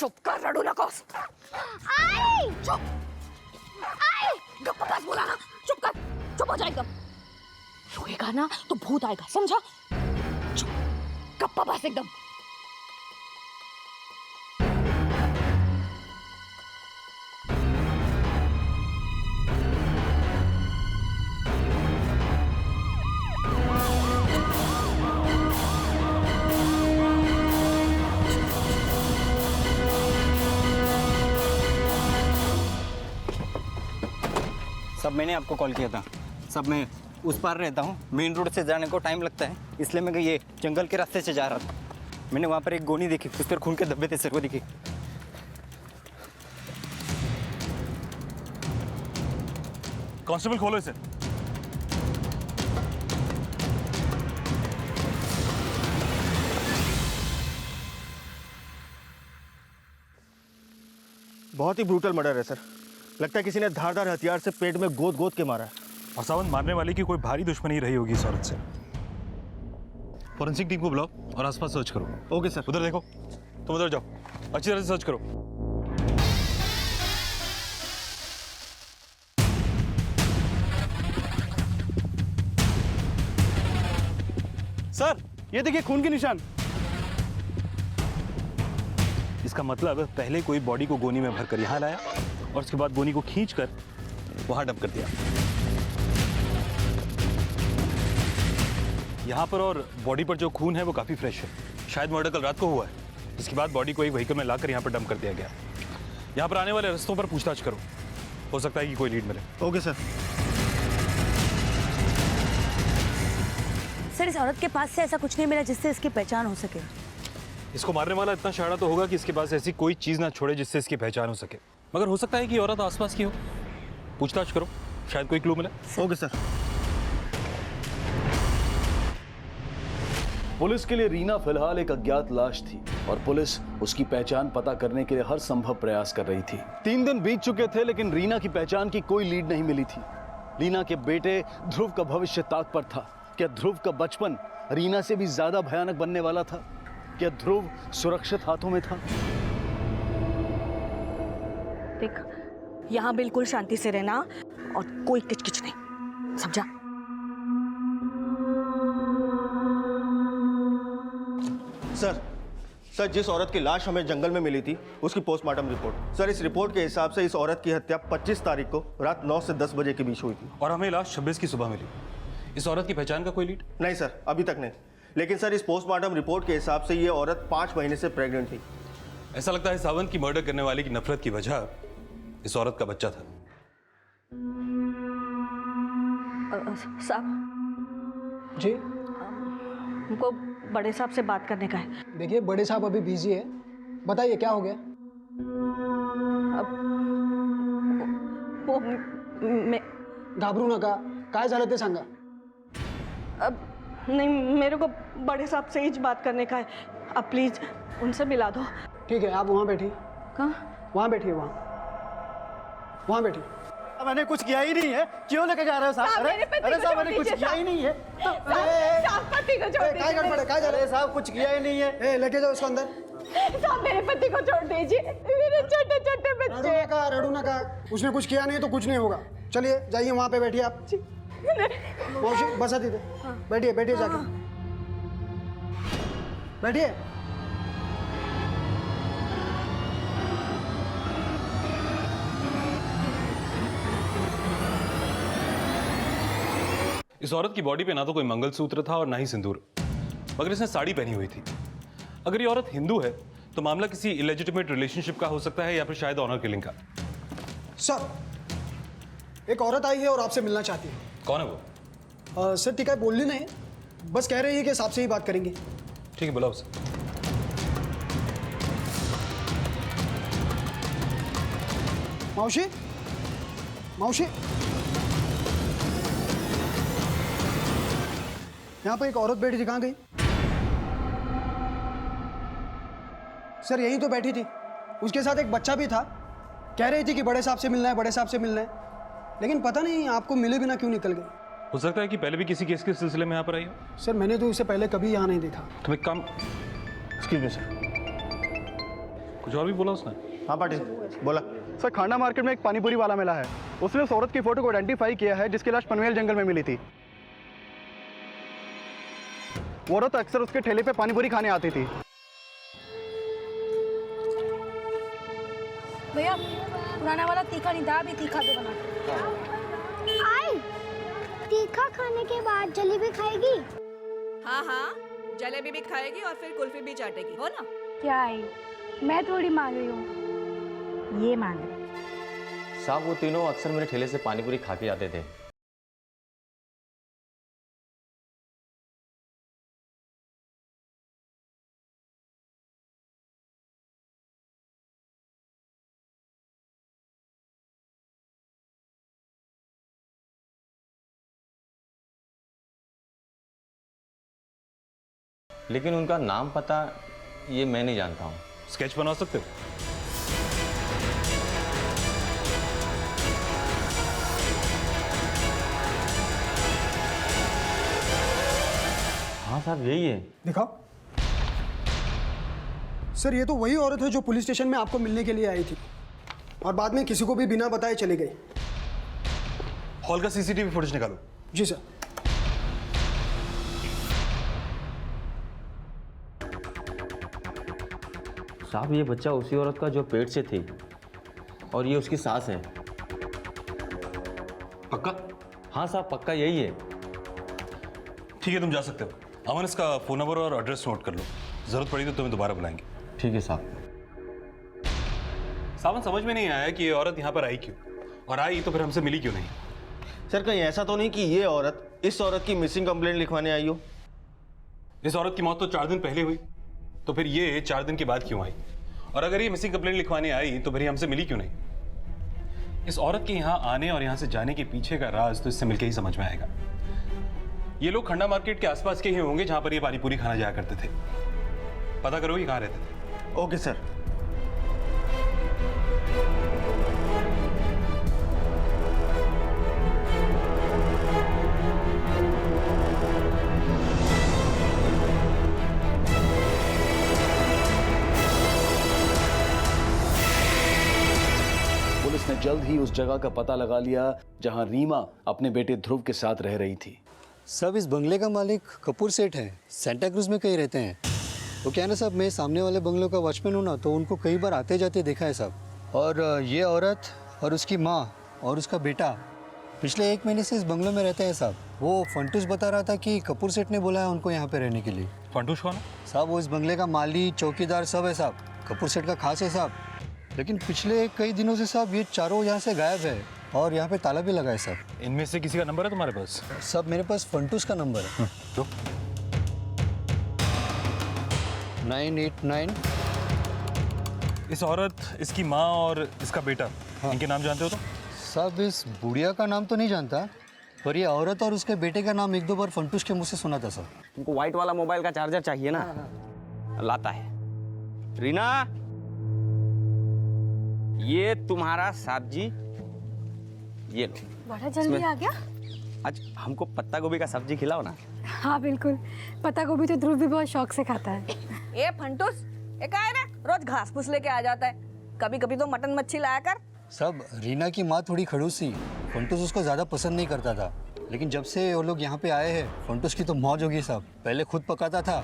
चुप कर रडू नकोस। आई चुप। आई गप्पा बस बोला ना, चुप कर, चुप हो जा एकदम। रोएगा ना तो भूत आएगा, समझा? चुप, गप्पा बस एकदम। सब मैंने आपको कॉल किया था। सब मैं उस पार रहता हूँ, मेन रोड से जाने को टाइम लगता है, इसलिए मैं ये जंगल के रास्ते से जा रहा था। मैंने वहाँ पर एक गोनी देखी, उस पर खून के धब्बे थे, सर को दिखे। कांस्टेबल खोलो इसे। बहुत ही ब्रूटल मर्डर है सर। लगता है किसी ने धारदार हथियार से पेट में गोद गोद के मारा है। और सावन मारने वाले की कोई भारी दुश्मनी रही होगी इस औरत से। फॉरेंसिक टीम को बुलाओ और आसपास सर्च करो। Okay sir. उधर देखो, तुम उधर जाओ, अच्छी तरह से सर्च करो। सर ये देखिए खून के निशान। इसका मतलब पहले कोई बॉडी को गोनी में भरकर यहाँ लाया और उसके बाद गोनी को खींचकर वहां डंप कर दिया। यहाँ पर और बॉडी पर जो खून है वो काफी फ्रेश है। शायद मर्डर कल रात को हुआ है, जिसके बाद बॉडी को एक व्हीकल में लाकर यहाँ पर डंप कर दिया गया। यहाँ पर आने वाले रास्तों पर पूछताछ करो, हो सकता है कि कोई लीड मिले। Okay sir. सर इस औरत के पास से ऐसा कुछ नहीं मिला जिससे इसकी पहचान हो सके। इसको मारने वाला इतना शाड़ा तो होगा कि इसके पास ऐसी कोई चीज ना छोड़े जिससे इसकी पहचान हो सके। मगर हो सकता है कि औरत आसपास की हो। पूछताछ करो, शायद कोई क्लू मिले। Okay sir. पुलिस के लिए रीना फिलहाल एक अज्ञात लाश थी और पुलिस उसकी पहचान पता करने के लिए हर संभव प्रयास कर रही थी। 3 दिन बीत चुके थे लेकिन रीना की पहचान की कोई लीड नहीं मिली थी। रीना के बेटे ध्रुव का भविष्य ताक पर था। क्या ध्रुव का बचपन रीना से भी ज्यादा भयानक बनने वाला था? क्या ध्रुव सुरक्षित हाथों में था? देख, यहाँ बिल्कुल शांति से रहना और कोई किचकिच नहीं, समझा? सर जिस औरत की लाश हमें जंगल में मिली थी उसकी पोस्टमार्टम रिपोर्ट। सर इस रिपोर्ट के हिसाब से इस औरत की हत्या 25 तारीख को रात 9 से 10 बजे के बीच हुई थी। और हमें लाश 26 की सुबह मिली। इस औरत की पहचान का कोई लीड? नहीं सर, अभी तक नहीं। लेकिन सर इस पोस्टमार्टम रिपोर्ट के हिसाब से ये औरत 5 महीने से प्रेग्नेंट थी। ऐसा लगता है सावंत की मर्डर करने वाले की नफरत की वजह इस औरत का बच्चा था। साहब जी हमको बड़े साहब से बात करने का है। देखिए बड़े साहब अभी बिजी है, बताइए क्या हो गया। वो मैं घाबरू नका, काय झालं ते सांगा। अब नहीं, मेरे को बड़े साहब से ही बात करने का है। अब प्लीज उनसे मिला दो। ठीक है आप वहाँ बैठिए। कहाँ? वहाँ बैठिए, वहाँ बैठिए। मैंने कुछ किया ही नहीं है, क्यों लेके जा रहे हो साहब? अरे साहब मैंने कुछ किया ही नहीं है। काय गड़बड़ है, काय जा रहे अरे साहब कुछ किया ही नहीं है। ए लेके जाओ इसको अंदर। साहब मेरे पति को छोड़ दीजिए, मेरे छोटे छोटे बच्चे। रड़ू नका, उसने कुछ किया नहीं तो कुछ नहीं होगा। चलिए जाइए वहाँ पे बैठिए आप। मौसी बसा दीजिए, बैठिए बैठिए जाके बैठिए। इस औरत की बॉडी पे ना तो कोई मंगलसूत्र था और ना ही सिंदूर, मगर इसने साड़ी पहनी हुई थी। अगर ये औरत हिंदू है तो मामला किसी इलेजिटिमेट रिलेशनशिप का हो सकता है या फिर शायद ऑनर किलिंग का। सर एक औरत आई है और आपसे मिलना चाहती है। कौन है वो? सर टीका बोलनी नहीं, बस कह रही है कि इस आपसे ही बात करेंगे। ठीक है बुलाओ उसे। मौसी, मौसी, यहाँ पर एक औरत बैठी थी, कहाँ गई? सर यही तो बैठी थी, उसके साथ एक बच्चा भी था। कह रही थी कि बड़े साहब से मिलना है, बड़े साहब से मिलना है, लेकिन पता नहीं आपको मिले बिना क्यों निकल गई। हो सकता है कि पहले भी किसी केस के सिलसिले में यहाँ पर आई हो। सर मैंने तो उसे पहले कभी यहाँ नहीं देखा। तुम एक काम, एक्सक्यूज मी सर। कुछ और भी बोला उसने? हाँ पाटिल बोला। सर खाना मार्केट में एक पानीपुरी वाला मिला है, उसने उस औरत की फोटो को आइडेंटिफाई किया है जिसकी लाश पनवेल जंगल में मिली थी। वो औरत अक्सर उसके ठेले पे पानीपुरी खाने आती थी। भैया पुराना वाला तीखा नहीं था, अभी तीखा भी बना दो। आई तीखा खाने के बाद जलेबी खाएगी? हाँ हाँ, जलेबी भी खाएगी और फिर कुल्फी भी चाटेगी, हो ना? क्या आई, मैं थोड़ी मांग रही हूँ, ये मांग रही। साहब वो तीनों अक्सर मेरे ठेले से पानीपुरी खा के जाते थे। लेकिन उनका नाम पता ये मैं नहीं जानता हूँ। स्केच बना सकते हो? हाँ साहब यही है। दिखाओ। सर ये तो वही औरत है जो पुलिस स्टेशन में आपको मिलने के लिए आई थी और बाद में किसी को भी बिना बताए चली गई। हॉल का सीसीटीवी फुटेज निकालो। जी सर। साहब ये बच्चा उसी औरत का जो पेट से थी और ये उसकी सास है। पक्का? हाँ साहब पक्का यही है। ठीक है, तुम जा सकते हो। अमन इसका फ़ोन नंबर और एड्रेस नोट कर लो, ज़रूरत पड़ी तो तुम्हें दोबारा बुलाएंगे। ठीक है साहब। सावन समझ में नहीं आया कि ये औरत यहाँ पर आई क्यों, और आई तो फिर हमसे मिली क्यों नहीं? सर कहीं ऐसा तो नहीं कि ये औरत इस औरत की मिसिंग कंप्लेंट लिखवाने आई हो? इस औरत की मौत तो 4 दिन पहले हुई, तो फिर ये 4 दिन के बाद क्यों आई? और अगर ये मिसिंग कंप्लेंट लिखवाने आई तो फिर ये हमसे मिली क्यों नहीं? इस औरत के यहाँ आने और यहाँ से जाने के पीछे का राज तो इससे मिलकर ही समझ में आएगा। ये लोग खंडा मार्केट के आसपास के ही होंगे जहां पर ये पानीपुरी खाना जाया करते थे। पता करो ये कहाँ रहते थे। Okay sir. पुलिस ने जल्द ही उस जगह का पता लगा लिया जहां रीमा अपने बेटे ध्रुव के साथ रह रही थी। सब इस बंगले का मालिक कपूर सेठ है, सेंटा क्रूज में कहीं रहते हैं। वो क्या है ना साहब, मैं सामने वाले बंगलों का वॉचमैन हूँ ना, तो उनको कई बार आते जाते देखा है साहब। और ये औरत और उसकी माँ और उसका बेटा पिछले 1 महीने से इस बंगलों में रहते हैं साहब। वो फंटूस बता रहा था कि कपूर सेठ ने बोला है उनको यहाँ पे रहने के लिए। फंटूस कौन है? साहब वो इस बंगले का माली चौकीदार सब है साहब, कपूर सेठ का खास है साहब। लेकिन पिछले कई दिनों से साहब ये चारों यहाँ से गायब है और यहाँ पे ताला भी लगा है साहब। इनमें से किसी का नंबर है तुम्हारे पास? सब मेरे पास फंटूस का नंबर है। तो 989। इस औरत, इसकी माँ और इसका बेटा, इनके नाम जानते हो तो? साहब इस बुढ़िया का नाम तो नहीं जानता, पर ये औरत और उसके बेटे का नाम 1-2 बार फंटूस के मुंह से सुना था सर। तुमको व्हाइट वाला मोबाइल का चार्जर चाहिए ना? लाता है। रीना, ये तुम्हारा सब्जी, ये लो। बड़ा जल्दी आ गया। आज हमको पत्ता गोभी का सब्जी खिलाओ ना। हाँ बिल्कुल, पत्ता गोभी तो ध्रुव भी बहुत शौक से खाता है। ए फंटूस, एक आए ना, रोज घास फूस लेके आ जाता है, कभी कभी तो मटन मच्छी लाया कर। सब रीना की माँ थोड़ी खड़ूस थी, फंटूस उसको ज़्यादा पसंद नहीं करता था। लेकिन जब से वो लोग यहाँ पे आए हैं, फंटूस की तो मौज होगी साहब। पहले खुद पकाता था,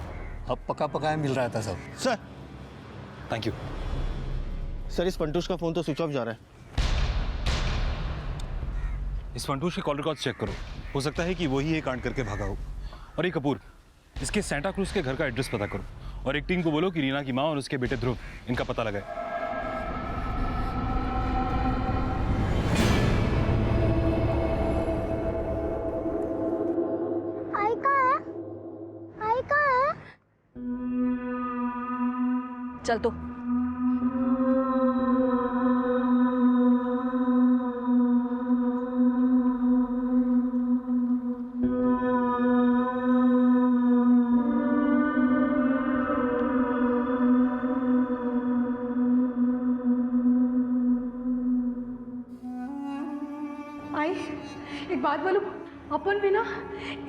अब पका पकाया मिल रहा था सब। Sir thank you. सर इस फंटूस का फोन तो स्विच ऑफ जा रहा है। इस फंटूस के कॉल रिकॉर्ड्स चेक करो, हो सकता है कि वही ये कांड करके भागा हो। और ये कपूर, इसके सेंटा क्रूज के घर का एड्रेस पता करो और एक टीम को बोलो कि रीना की माँ और उसके बेटे ध्रुव, इनका पता लगाए। आई कहाँ है? आई कहाँ है? चल तो। आई एक बात बोलूं, अपन भी ना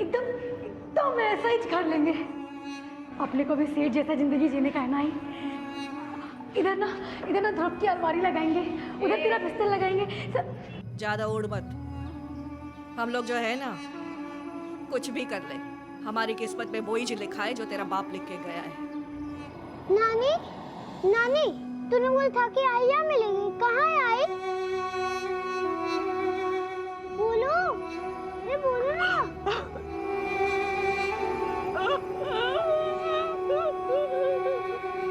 एकदम ऐसा ही कर लेंगे। अपने को भी सेठ जैसा जिंदगी जीने का है ना। इधर ना ध्रुव की अलमारी लगाएंगे, उधर तेरा बिस्तर लगाएंगे। ज्यादा उड़ मत। हम लोग जो है ना, कुछ भी कर ले, हमारी किस्मत में वही जो लिखा है जो तेरा बाप लिख के गया है। नानी, नानी, तूने बोला था कि आइया मिलेगी, कहाँ है आई? बोलो, अरे बोलो ना।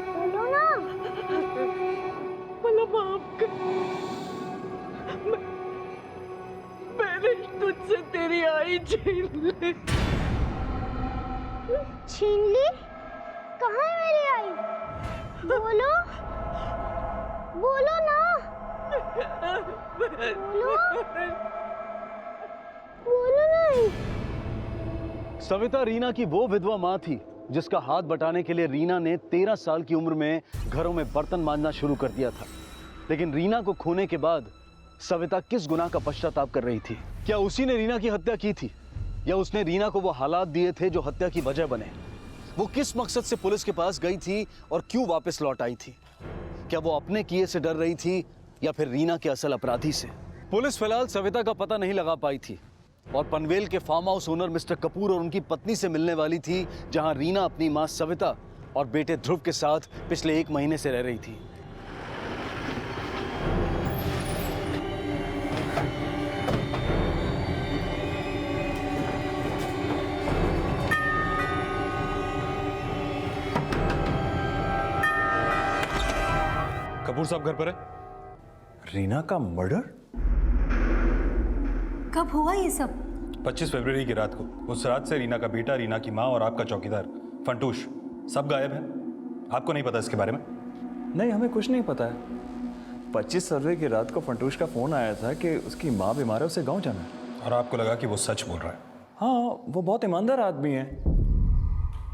बोलो ना। मला माफ कर, मैंने तुझसे तेरी आई छीन ली। छीन ली? कहाँ है मेरी आई? बोलो, बोलो ना। बोलो, बोलो नहीं। सविता रीना की वो विधवा मां थी जिसका हाथ बटाने के लिए रीना ने 13 साल की उम्र में घरों में बर्तन मांजना शुरू कर दिया था। लेकिन रीना को खोने के बाद सविता किस गुनाह का पश्चाताप कर रही थी? क्या उसी ने रीना की हत्या की थी, या उसने रीना को वो हालात दिए थे जो हत्या की वजह बने? वो किस मकसद से पुलिस के पास गई थी और क्यों वापस लौट आई थी? क्या वो अपने किए से डर रही थी या फिर रीना के असल अपराधी से? पुलिस फिलहाल सविता का पता नहीं लगा पाई थी और पनवेल के farm house owner mister Kapoor और उनकी पत्नी से मिलने वाली थी, जहां रीना अपनी मां सविता और बेटे ध्रुव के साथ पिछले 1 महीने से रह रही थी। कपूर साहब घर पर है? रीना का मर्डर? कब हुआ ये सब? 25 फरवरी की रात को। उस रात से रीना का बेटा, रीना की माँ और आपका चौकीदार फंटूश सब गायब हैं। आपको नहीं पता इसके बारे में? नहीं, हमें कुछ नहीं पता है। 25 फरवरी की रात को फंटूश का फोन आया था कि उसकी माँ बीमार है, उसे गांव जाना है। और आपको लगा कि वो सच बोल रहा है? हाँ, वो बहुत ईमानदार आदमी है।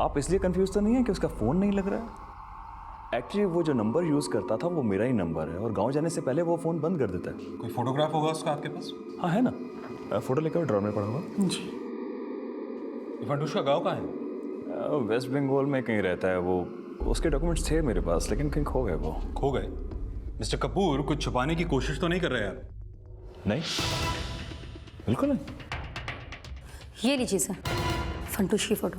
आप इसलिए कंफ्यूज तो नहीं है कि उसका फोन नहीं लग रहा है? एक्चुअली वो जो नंबर यूज करता था वो मेरा ही नंबर है और गांव जाने से पहले वो फोन बंद कर देता है। कोई फोटोग्राफ होगा उसका आपके पास? हाँ है ना, फोटो लेकर ड्रॉर में पड़ा हुआ। जी। फंटूश का गाँव कहाँ है? वेस्ट बंगाल में कहीं रहता है वो। उसके डॉक्यूमेंट्स थे मेरे पास, लेकिन कहीं खो गए वो। खो गए? मिस्टर कपूर, कुछ छुपाने की कोशिश तो नहीं कर रहे आप? नहीं, बिल्कुल नहीं। ये लीजिए सर, फंटूश की फोटो।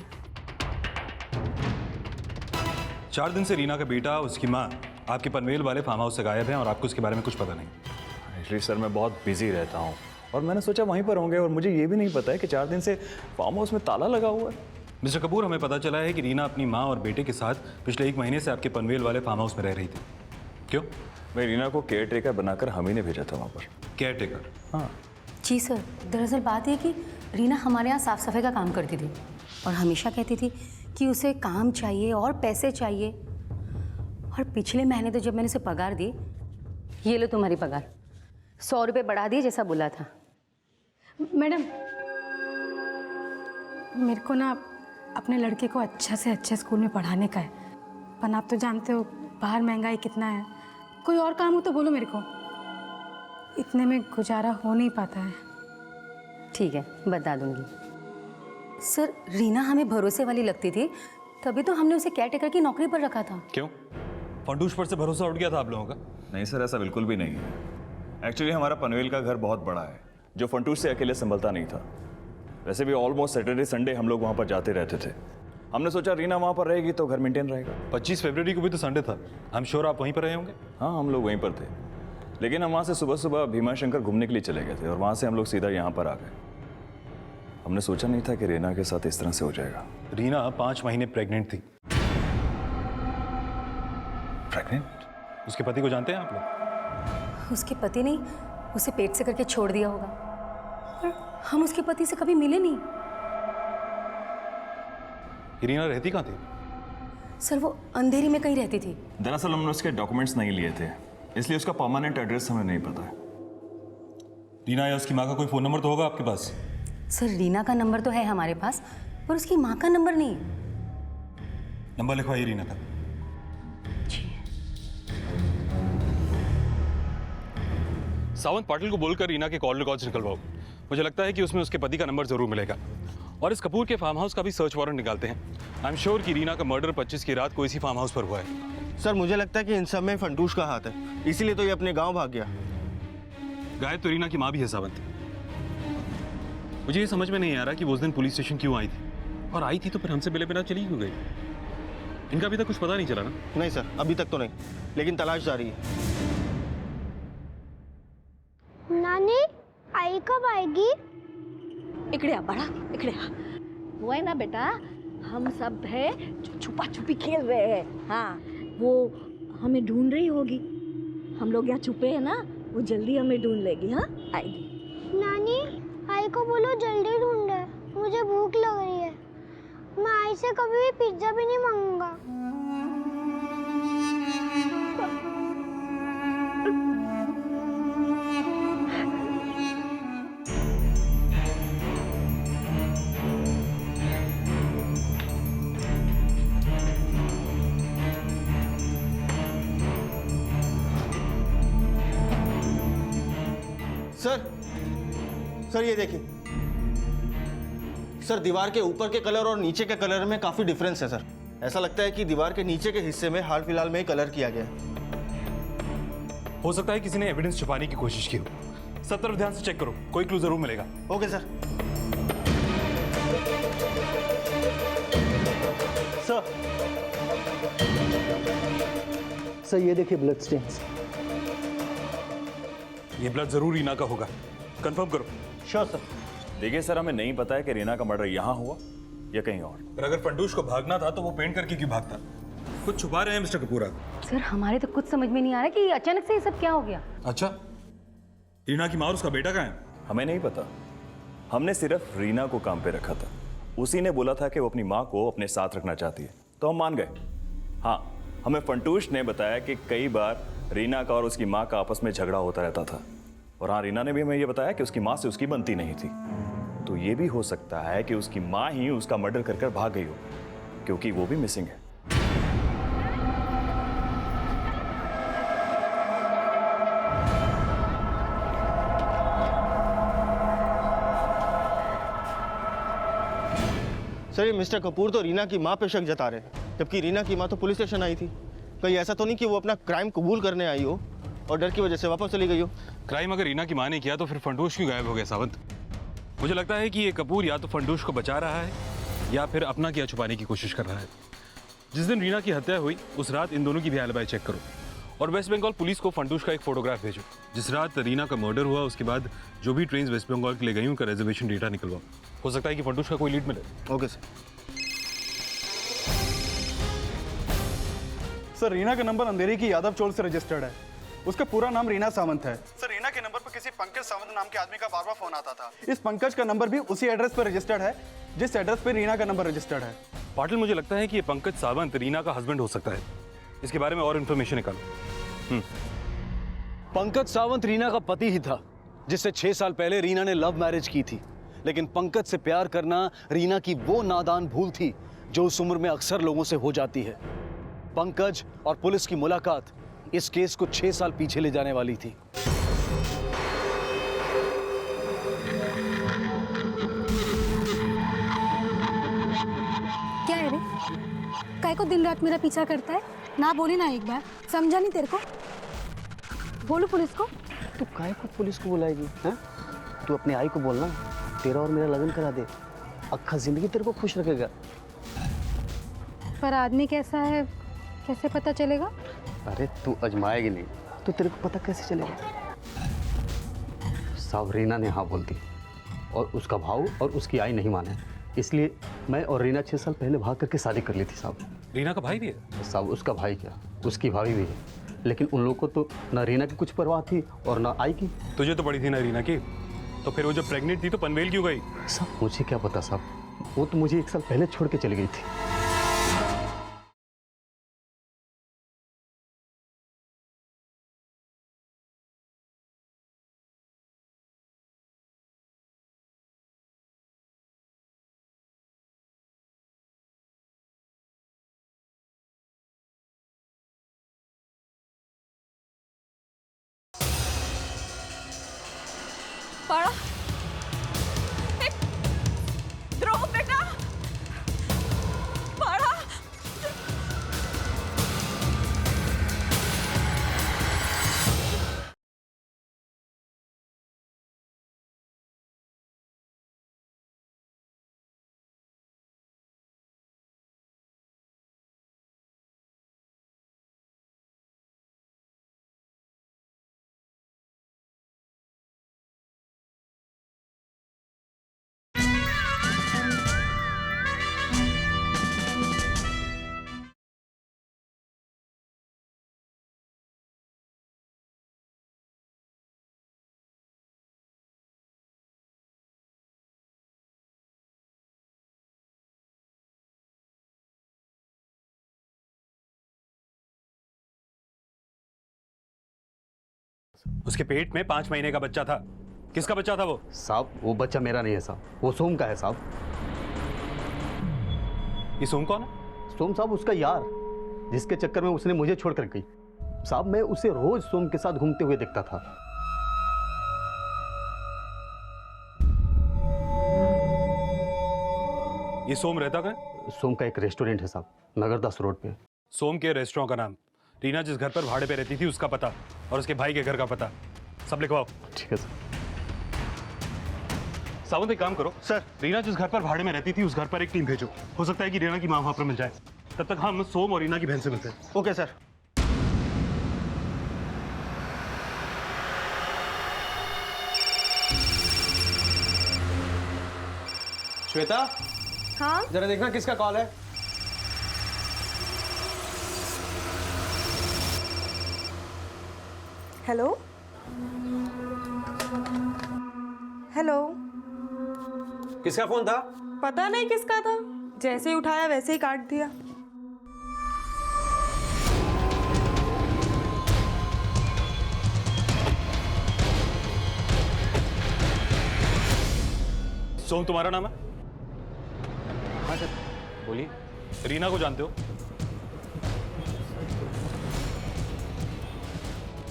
4 दिन से रीना का बेटा, उसकी माँ आपके पनवेल वाले फार्म हाउस से गायब हैं और आपको उसके बारे में कुछ पता नहीं। एक्चुअली सर मैं बहुत बिजी रहता हूँ और मैंने सोचा वहीं पर होंगे, और मुझे ये भी नहीं पता है कि 4 दिन से फार्म हाउस में ताला लगा हुआ है। मिस्टर कपूर, हमें पता चला है कि रीना अपनी माँ और बेटे के साथ पिछले 1 महीने से आपके पनवेल वाले फार्म हाउस में रह रही थी। क्यों? मैं रीना को केयर टेकर बनाकर हम ही ने भेजा था वहाँ पर। Care taker? हाँ जी सर, दरअसल बात ये कि रीना हमारे यहाँ साफ सफाई का काम करती थी और हमेशा कहती थी कि उसे काम चाहिए और पैसे चाहिए। और पिछले महीने तो जब मैंने उसे पगार दी, ये लो तुम्हारी पगार, 100 रुपये बढ़ा दिए जैसा बोला था। मैडम, मेरे को ना अपने लड़के को अच्छा से अच्छे स्कूल में पढ़ाने का है, पर आप तो जानते हो बाहर महंगाई कितना है। कोई और काम हो तो बोलो मेरे को, इतने में गुजारा हो नहीं पाता है। ठीक है, बता दूंगी। सर, रीना हमें भरोसे वाली लगती थी, तभी तो हमने उसे केयरटेकर की नौकरी पर रखा था। क्यों? फंटूश पर से भरोसा उठ गया था आप लोगों का? नहीं सर, ऐसा बिल्कुल भी नहीं है। एक्चुअली हमारा पनवेल का घर बहुत बड़ा है, जो फंटूश से अकेले संभलता नहीं था। वैसे भी ऑलमोस्ट सैटरडे संडे हम लोग वहाँ पर जाते रहते थे। हमने सोचा रीना वहाँ पर रहेगी तो घर मेंटेन रहेगा। 25 फरवरी को भी तो संडे था। आई एम श्योर आप वहीं पर रहे होंगे। हाँ, हम लोग वहीं पर थे, लेकिन हम वहाँ से सुबह सुबह भीमा शंकर घूमने के लिए चले गए थे और वहाँ से हम लोग सीधा यहाँ पर आ गए। हमने सोचा नहीं था कि रीना के साथ इस तरह से हो जाएगा। रीना 5 महीने प्रेग्नेंट थी। प्रेग्नेंट? उसके पति को जानते हैं आप लोग? उसके पति नहीं, उसे पेट से करके छोड़ दिया होगा। पर हम उसके पति से कभी मिले नहीं। रीना रहती कहाँ थी? सर, वो अंधेरी में कहीं रहती थी। दरअसल हमने उसके डॉक्यूमेंट्स नहीं लिए थे, इसलिए उसका परमानेंट एड्रेस हमें नहीं पता है। रीना या उसकी माँ का कोई फ़ोन नंबर तो होगा आपके पास? सर, रीना का नंबर तो है हमारे पास, पर उसकी माँ का नंबर नहीं। नंबर लिखवाइए रीना का। सावंत पाटिल को बोलकर रीना के कॉल रिकॉर्ड्स निकलवाओ। मुझे लगता है कि उसमें उसके पति का नंबर जरूर मिलेगा। और इस कपूर के फार्म हाउस का भी सर्च वारंट निकालते हैं। आई एम श्योर कि रीना का मर्डर 25 की रात को इसी फार्म हाउस पर हुआ है। सर मुझे लगता है कि इन सब में फंटूश का हाथ है, इसीलिए तो ये अपने गांव भाग गया। गायब तो रीना की माँ भी है सावंत। मुझे ये समझ में नहीं आ रहा कि वो उस दिन पुलिस स्टेशन क्यों आई थी, और आई थी तो फिर हमसे मिले बिना चली क्यों गई। इनका अभी तक कुछ पता नहीं चला ना? नहीं सर, अभी तक तो नहीं, लेकिन तलाश जारी है। नानी आई कब आएगी? इकड़े आ बड़ा, इकड़े आ। वो है ना बेटा, हम सब है जो छुपा छुपी खेल रहे हैं। हाँ, वो हमें ढूंढ रही होगी। हम लोग यहाँ छुपे हैं ना, वो जल्दी हमें ढूंढ लेगी। हाँ, आएगी। नानी आई को बोलो जल्दी ढूंढे, मुझे भूख लग रही है। मैं आई से कभी भी पिज्जा भी नहीं मांगूंगा। सर ये देखिए सर, दीवार के ऊपर के कलर और नीचे के कलर में काफी डिफरेंस है सर। ऐसा लगता है कि दीवार के नीचे के हिस्से में हाल फिलहाल में ही कलर किया गया है। हो सकता है किसी ने एविडेंस छुपाने की कोशिश की हो। सब तरफ ध्यान से चेक करो, कोई क्लू जरूर मिलेगा। Okay sir. सर ये देखिए ब्लड स्टेन्स। ये ब्लड जरूर रीना का होगा, कंफर्म करो। Sure sir. देखिए सर, हमें नहीं पता है कि रीना का मर्डर यहाँ हुआ या कहीं और। पर अगर फंटूश को भागना था तो वो पेंट करके क्यों भागता? कुछ छुपा रहे हैं मिस्टर कपूर आप। सर हमारे तो कुछ समझ में नहीं आ रहा कि अचानक से ये सब क्या हो गया। अच्छा, रीना की माँ और उसका बेटा कहाँ है? हमें नहीं पता, हमने सिर्फ रीना को काम पे रखा था। उसी ने बोला था कि वो अपनी माँ को अपने साथ रखना चाहती है, तो हम मान गए। हाँ, हमें फंटूश ने बताया कि कई बार रीना का और उसकी माँ का आपस में झगड़ा होता रहता था। और हाँ, रीना ने भी हमें ये बताया कि उसकी माँ से उसकी बनती नहीं थी। तो ये भी हो सकता है कि उसकी माँ ही उसका मर्डर कर कर भाग गई हो, क्योंकि वो भी मिसिंग है। सर ये मिस्टर कपूर तो रीना की माँ पे शक जता रहे हैं, जबकि रीना की माँ तो पुलिस स्टेशन आई थी। कहीं ऐसा तो नहीं कि वो अपना क्राइम कबूल करने आई हो और डर की वजह से वापस चली गई हो? क्राइम अगर रीना की माँ ने किया तो फिर फंटूश क्यों गायब हो गया सावंत? मुझे लगता है कि ये कपूर या तो फंटूश को बचा रहा है या फिर अपना किया छुपाने की कोशिश कर रहा है। जिस दिन रीना की हत्या हुई उस रात इन दोनों की भी एलिबाई चेक करो, और वेस्ट बंगाल पुलिस को फंटूश का एक फोटोग्राफ भेजो। जिस रात रीना का मर्डर हुआ उसके बाद जो भी ट्रेन वेस्ट बंगाल के लिए गई उनका रिजर्वेशन डेटा निकलवाओ। हो सकता है कि फंटूश का कोई लीड मिले। Okay sir. सर रीना का नंबर अंधेरी की यादव चौल से रजिस्टर्ड है। उसका पूरा नाम रीना सावंत है। सर रीना के नंबर पर किसी पंकज सावंत नाम के आदमी का बार बार फोन आता था। इस पंकज का नंबर भी उसी एड्रेस पर रजिस्टर्ड है जिस एड्रेस पर रीना का नंबर रजिस्टर्ड है। पाटिल, मुझे लगता है कि ये पंकज सावंत रीना का हस्बैंड हो सकता है। इसके बारे में और इन्फॉर्मेशन निकालो। पंकज सावंत रीना का पति ही था, जिससे 6 साल पहले रीना ने लव मैरिज की थी। लेकिन पंकज से प्यार करना रीना की वो नादान भूल थी जो उस उम्र में अक्सर लोगों से हो जाती है। पंकज और पुलिस की मुलाकात इस केस को 6 साल पीछे ले जाने वाली थी। क्या है रे, काय को दिन रात मेरा पीछा करता है? ना बोली ना एक बार, समझा नहीं तेरे को? बोलो पुलिस को। तू काय को पुलिस को बुलाएगी? हैं? तू अपनी आई को बोलना, तेरा और मेरा लगन करा दे, अक्खा जिंदगी तेरे को खुश रखेगा। पर आदमी कैसा है कैसे पता चलेगा? अरे तू अजमाएगी नहीं तो तेरे को पता कैसे चलेगा? साहब रीना ने हाँ बोल दी और उसका भाव और उसकी आई नहीं माने, इसलिए मैं और रीना 6 साल पहले भाग करके शादी कर ली थी साहब। रीना का भाई भी है? साहब उसका भाई क्या, उसकी भाभी भी है, लेकिन उन लोगों को तो ना रीना की कुछ परवाह थी और ना आई की। तुझे तो पड़ी थी ना रीना की, तो फिर वो जब प्रेग्नेंट थी तो पनवेल क्यों गई? साहब मुझे क्या पता साहब, वो तो मुझे 1 साल पहले छोड़ के चली गई थी। पाड़ा, ध्रुव बेटा, पाड़ा। उसके पेट में 5 महीने का बच्चा था। किसका बच्चा था वो? साहब वो बच्चा मेरा नहीं है साहब, वो सोम का है साहब। ये सोम कौन है? सोम साहब उसका यार, जिसके चक्कर में उसने मुझे छोड़कर गई। साहब मैं उसे रोज सोम के साथ घूमते हुए देखता था। ये सोम रहता कहाँ? सोम का एक रेस्टोरेंट है साहब, नगरदास रोड पे। सोम के रेस्टोरेंट का नाम, रीना जिस घर पर भाड़े पे रहती थी उसका पता, और उसके भाई के घर का पता सब लिखवाओ। ठीक है सर। सावंत एक काम करो सर, रीना जिस घर पर भाड़े में रहती थी उस घर पर एक टीम भेजो। हो सकता है कि रीना की माँ वहां पर मिल जाए। तब तक हम सोम और रीना की बहन से मिलते हैं। Okay sir. श्वेता, हाँ जरा देखना किसका कॉल है। हेलो हेलो, किसका फोन था? पता नहीं किसका था, जैसे ही उठाया वैसे ही काट दिया। सोम तुम्हारा नाम है? हाँ सर बोलिए। रीना को जानते हो?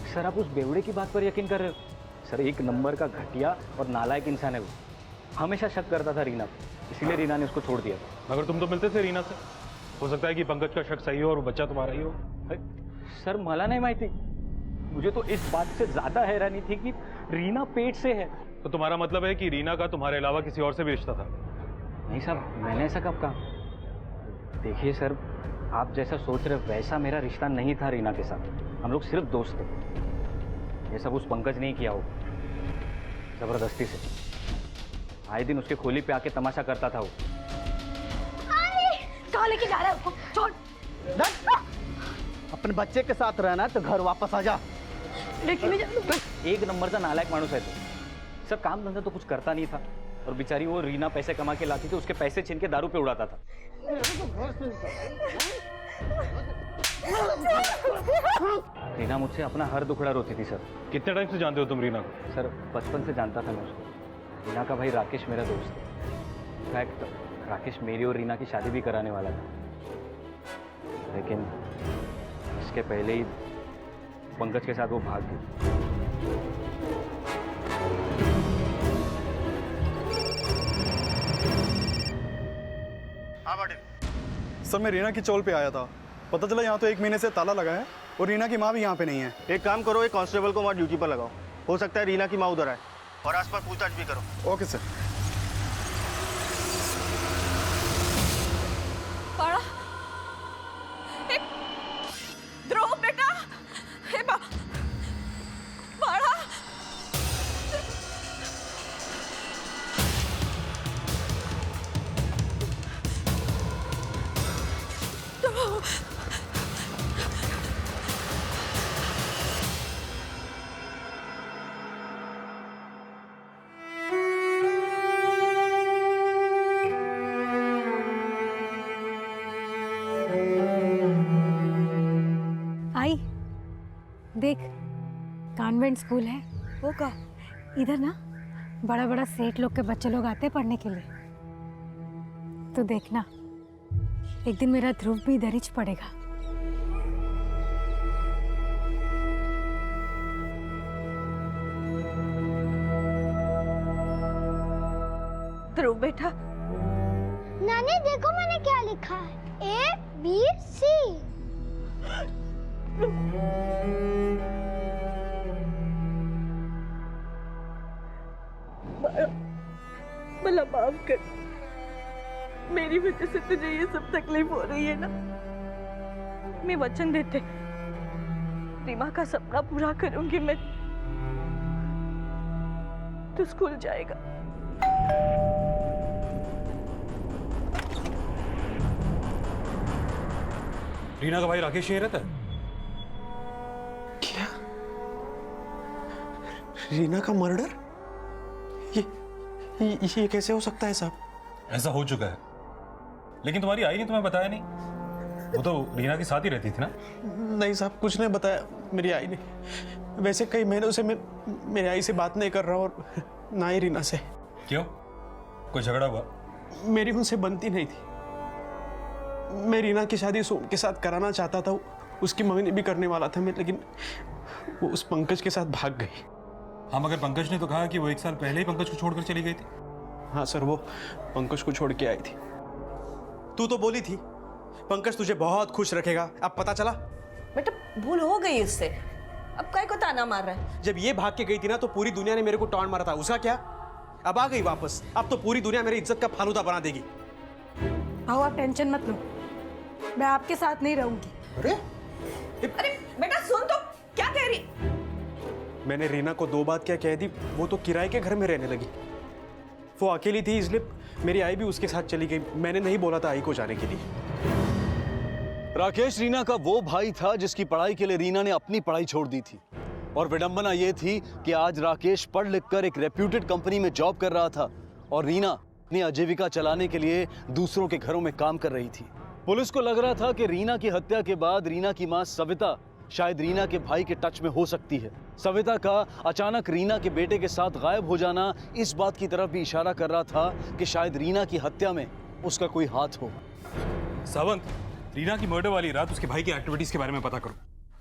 सर आप उस बेवड़े की बात पर यकीन कर रहे हो? सर एक नंबर का घटिया और नालायक इंसान है वो। हमेशा शक करता था रीना को, इसीलिए रीना ने उसको छोड़ दिया। मगर तुम तो मिलते थे रीना से। हो सकता है कि पंकज का शक सही हो और वो बच्चा तुम्हारा ही हो। सर मला नहीं माहिती, मुझे तो इस बात से ज्यादा हैरानी थी कि रीना पेट से है। तो तुम्हारा मतलब है कि रीना का तुम्हारे अलावा किसी और से भी रिश्ता था? नहीं साहब, मैंने ऐसा कब कहा? देखिए सर, आप जैसा सोच रहे वैसा मेरा रिश्ता नहीं था रीना के साथ। हम लोग सिर्फ दोस्त थे। ये सब उस पंकज ने ही किया हो, जबरदस्ती से। आए दिन उसके खोली पे आके तमाशा करता था वो। कहाँ लेके जा रहा है उसको? छोड़। अपने बच्चे के साथ रहना है तो घर वापस आ जा। लेकिन एक नंबर का नालायक मानुस है तो। सब काम धंधा तो कुछ करता नहीं था, और बेचारी वो रीना पैसे कमा के लाती थी, उसके पैसे छीन के दारू पे उड़ाता था। रीना मुझसे अपना हर दुखड़ा रोती थी सर। कितने टाइम से जानते हो तुम रीना को? सर बचपन से जानता था मैं उसको। रीना का भाई राकेश मेरा दोस्त है। इनफैक्ट राकेश मेरी और रीना की शादी भी कराने वाला था, लेकिन इसके पहले ही पंकज के साथ वो भाग गई। हाँ पाटिल सर, मैं रीना की चौल पे आया था। पता चला यहाँ तो 1 महीने से ताला लगा है और रीना की माँ भी यहाँ पे नहीं है। एक काम करो, एक कांस्टेबल को वहाँ ड्यूटी पर लगाओ। हो सकता है रीना की माँ उधर आए, और आसपास पूछताछ भी करो। Okay sir. पाड़ा, ध्रुव बेटा, पाड़ा। आई देख, कॉन्वेंट स्कूल है वो का इधर ना। बड़ा बड़ा सेठ लोग के बच्चे लोग आते हैं पढ़ने के लिए। तो देखना एक दिन मेरा ध्रुव भी इधर ही पढ़ेगा। ध्रुव बेटा, नानी देखो मैंने क्या लिखा है, ABC। भला माफ कर, मेरी वजह से तुझे ये सब तकलीफ हो रही है ना। मैं वचन देते रीमा का सपना पूरा करूंगी मैं। तू स्कूल जाएगा। रीना का भाई राकेश यहीं रहता है? क्या? रीना का मर्डर? ये कैसे हो सकता है साहब? ऐसा हो चुका है, लेकिन तुम्हारी आई ने तुम्हें बताया नहीं। वो तो रीना के साथ ही रहती थी ना? नहीं साहब, कुछ नहीं बताया। मेरी आई नहीं। वैसे कई महीनों से मैं मेरी आई से बात नहीं कर रहा और ना ही रीना से। क्यों? कोई झगड़ा हुआ? मेरी उनसे बनती नहीं थी। मैं रीना की शादी सोम के साथ कराना चाहता था, उसकी मंगनी भी करने वाला था मैं, लेकिन वो उस पंकज के साथ भाग गई। हाँ, मगर पंकज ने तो कहा कि वो 1 साल पहले ही पंकज को छोड़कर चली गई थी। हाँ सर, वो पंकज को छोड़ के आई थी। तू तो बोली थी पंकज तुझे बहुत खुश रखेगा, अब पता चला? बेटा भूल हो गई उससे, अब काय को ताना मार रहा है? जब ये भाग के गई थी ना तो पूरी दुनिया ने मेरे को टॉन्ट मारा था, उसका क्या? अब आ गई वापस, अब तो पूरी दुनिया मेरी इज्जत का फालूदा बना देगी। भाऊ आप टेंशन मत लो, मैं आपके साथ नहीं रहूंगी। अरे बेटा सुन तो, क्या कह रही? मैंने रीना को 2 बात क्या कह दी, वो तो किराए के घर में रहने लगी। वो अकेली थी इसलिए मेरी आई भी उसके साथ चली गई। मैंने नहीं बोला था आई को जाने के लिए। राकेश रीना का वो भाई था जिसकी पढ़ाई के लिए रीना ने अपनी पढ़ाई छोड़ दी थी। और विडंबना ये थी कि आज राकेश पढ़ लिख कर एक रेप्यूटेड कंपनी में जॉब कर रहा था और रीना अपनी आजीविका चलाने के लिए दूसरों के घरों में काम कर रही थी। पुलिस को लग रहा था कि रीना की हत्या के बाद रीना की मां सविता शायद रीना के भाई के टच में हो सकती है। सविता का अचानक रीना के बेटे के साथ गायब हो जाना इस बात की तरफ भी इशारा कर रहा था कि शायद रीना की हत्या में उसका कोई हाथ हो। सावंत, रीना की मर्डर वाली रात उसके भाई की एक्टिविटीज के बारे में पता करो।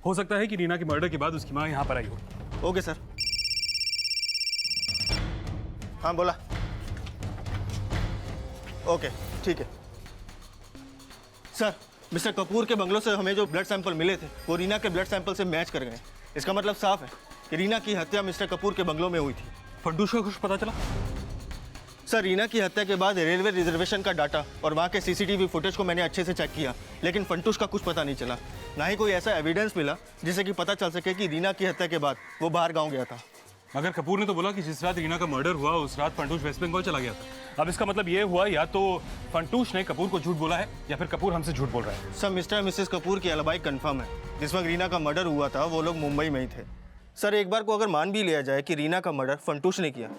हो सकता है कि रीना की मर्डर के बाद उसकी मां यहाँ पर आई हो। Okay sir. हाँ बोला। ओके ठीक है सर। मिस्टर कपूर के बंगलों से हमें जो ब्लड सैंपल मिले थे वो रीना के ब्लड सैंपल से मैच कर गए। इसका मतलब साफ है कि रीना की हत्या मिस्टर कपूर के बंगलों में हुई थी। फंटूश का कुछ पता चला? सर रीना की हत्या के बाद रेलवे रिजर्वेशन का डाटा और वहाँ के सीसीटीवी फुटेज को मैंने अच्छे से चेक किया, लेकिन फंटूश का कुछ पता नहीं चला। ना ही कोई ऐसा एविडेंस मिला जिससे कि पता चल सके कि रीना की हत्या के बाद वो बाहर गाँव गया था। मगर कपूर ने तो बोला कि जिस रात रीना का मर्डर हुआ उस रात फंटूश वेस्ट बंगाल चला गया था। अब इसका मतलब ये हुआ या तो फंटूश ने कपूर को झूठ बोला है या फिर कपूर हमसे झूठ बोल रहा है। सर मिस्टर और मिसेस कपूर की अलिबाई कंफर्म है। जिस वक्त रीना का मर्डर हुआ था वो लोग मुंबई में ही थे। सर एक बार को अगर मान भी लिया जाए कि रीना का मर्डर फंटूश ने किया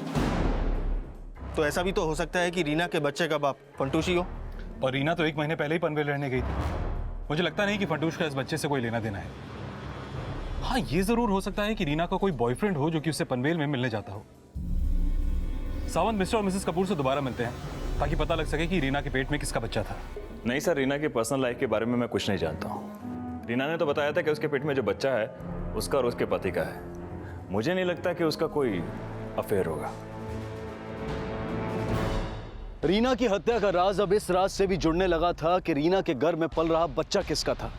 तो ऐसा भी तो हो सकता है कि रीना के बच्चे का बाप फंटूश ही हो। और रीना तो 1 महीने पहले ही पनवेल रहने गई थी। मुझे लगता नहीं कि फंटूश का इस बच्चे से कोई लेना देना है। हाँ, ये जरूर हो सकता है कि रीना का कोई बॉयफ्रेंड हो जो कि उससे पनवेल में मिलने जाता हो। सावंत, मिस्टर और मिसेस कपूर से दोबारा मिलते हैं ताकि पता लग सके कि रीना के पेट में किसका बच्चा था। नहीं सर, रीना की पर्सनल लाइफ के बारे में मैं कुछ नहीं जानता हूँ। रीना ने तो बताया था कि उसके पेट में जो बच्चा है उसका और उसके पति का है। मुझे नहीं लगता कि उसका कोई अफेयर होगा। रीना की हत्या का राज अब इस राज से भी जुड़ने लगा था कि रीना के घर में पल रहा बच्चा किसका था।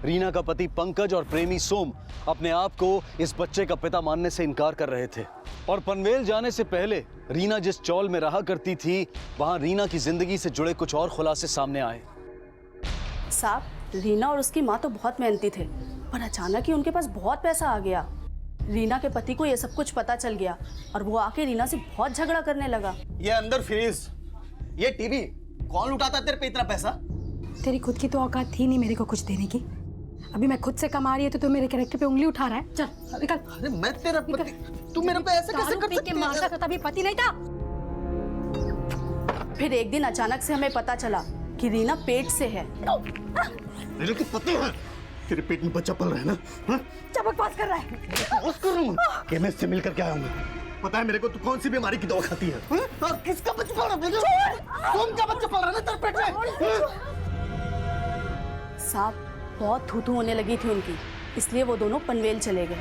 रीना का पति पंकज और प्रेमी सोम अपने आप को इस बच्चे का पिता मानने से इनकार कर रहे थे। और पनवेल जाने से पहले रीना जिस चौल में रहा करती थी वहां रीना की जिंदगी से जुड़े कुछ और खुलासे सामने आए। साहब, रीना और उसकी माँ तो बहुत मेहनती थे, पर अचानक ही उनके पास बहुत पैसा आ गया। रीना के पति को ये सब कुछ पता चल गया और वो आके रीना से बहुत झगड़ा करने लगा। ये अंदर फ्रीज, ये टीवी, कौन लुटाता तेरे पे इतना पैसा? तेरी खुद की तो औकात थी नहीं मेरे को कुछ देने की। अभी मैं खुद से कमा रही है तो तू मेरे कैरेक्टर पे उंगली उठा रहा है। चल निकल। अरे मैं तेरा पति, तू मेरे पे ऐसे कैसे कर सकती है? मारता था तभी पति नहीं था। फिर एक दिन अचानक से हमें पता चला कि रीना पेट से है। मेरे को पता है तेरे पेट में बच्चा पल रहा है ना? क्या बकवास कर रहा है? बकवास कर रहा हूँ? केमिस्ट से मिलकर क्या आया मैं? पता है मेरे को तू कौन सी बीमारी की दवा खाती है? और किसका बच्चा पल रहा है? कौन का बच्चा पल रहा है ना तेरे पेट में? साहब, बहुत थू-थू होने लगी थी उनकी, इसलिए वो दोनों पनवेल चले गए।